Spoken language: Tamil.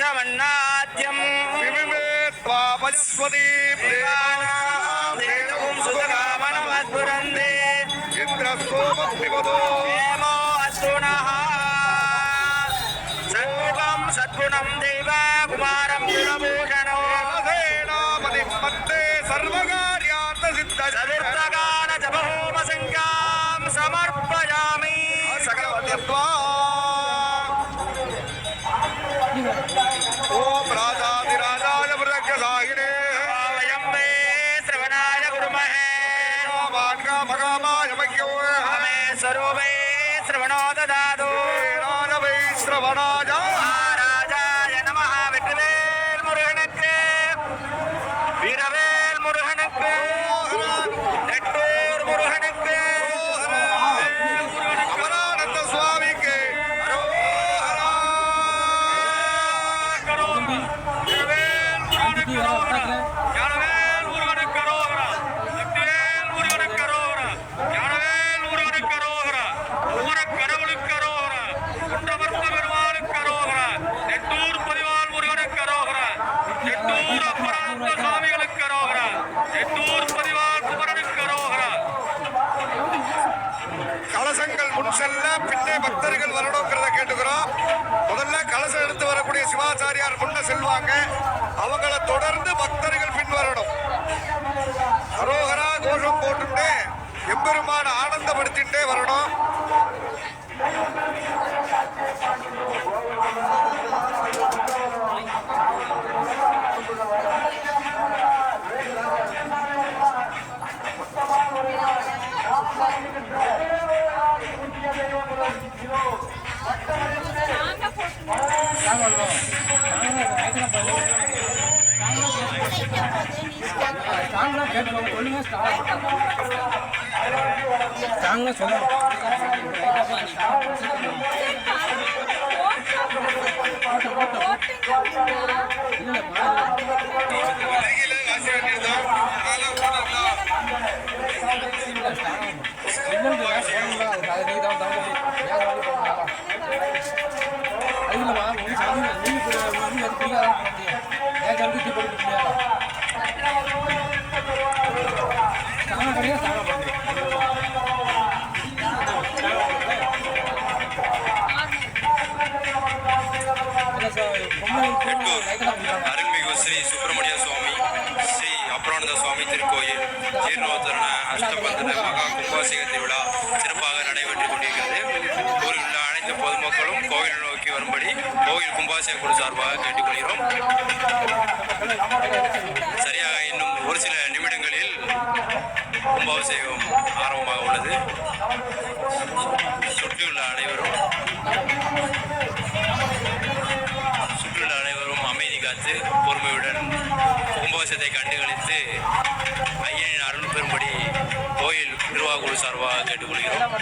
समन्नाद्यं विविवेत्वापयस्वती प्रेमानां सुतकामनमस्फुरन्ते इन्द्रस्तोमत्रिपदो हेमो अस्तुनः सन्मुखं सद्गुणं देव कुमारं गुणभूषणो सेनापतिपत्ते सर्वकार्यार्थसिद्ध चतुर्थगान जपहोमसंख्यां समर्पयामि सकलवत्यत्वा ओम राजाधिराजाय वृद्धसाहिने वयं वे श्रवणाय कुर्महे भगामाय मह्यो हमे स्वरूपे श्रवणो ददातु वै श्रवणाय महाराजाय नमः வெற்றிவேல் முருகனுக்கு வீரவேல் முருகனுக்கு நெட்டூர் முருகனுக்கு அமரானந்த சுவாமிக்கு ஞானவேல் முருகனுக்கு அரோகரா வெற்றிவேல் முருகனுக்கு அரோகரா ஞானவேல் முருகனுக்கு அரோகரா ஒவ்வொரு கடவுளுக்கு அரோகரா குண்டவர்த்த பெருமாளுக்கு அரோகரா நெட்டூர் பதிவால் முருகனுக்கு அரோகரா நெட்டூர் அப்பரானந்த சுவாமிகளுக்கு அரோகரா நெட்டூர் பதிவால் குமரனுக்கு அரோகரா கலசங்கள் முன் செல்ல பின்னே பக்தர்கள் வரணுங்கிறத கேட்டுக்கிறோம். முதல்ல கலசம் எடுத்து வரக்கூடிய சிவாச்சாரியார் முன்ன செல்வாங்க. அவங்கள தொடர்ந்து பக்தர்கள் பின் வரணும். அரோகரா கோஷம் போட்டுட்டு எம்பெருமான ஆனந்தப்படுத்திட்டே வரணும். அருள்மிகு ஸ்ரீ சுப்பிரமணிய சுவாமி ஸ்ரீ அப்ரானந்த சுவாமி திருக்கோயில் ஜீர்ணோத்தரண அஷ்டபந்தன மகா கும்பாபிஷேக திருவிழா சிறப்பாக நடைபெற்றுக் கொண்டிருக்கிறது. ஊரில் உள்ள அனைத்து பொதுமக்களும் கோவில் நோக்கி வரும்படி கோவில் கும்பாபிஷேக குழு சார்பாக கேட்டுக்கொள்கிறோம். சரியாக இன்னும் ஒரு சில நிமிடங்களில் கும்பாபிஷேகம் ஆரம்பமாக உள்ளது. சுற்றியுள்ள அனைவரும் அமைதி காத்து பொறுமையுடன் கும்பாபிஷேகத்தை கண்டுகளித்து ஐயனின் அருள் பெறும்படி கோயில் நிர்வாக குழு சார்பாக கேட்டுக்கொள்கிறோம்.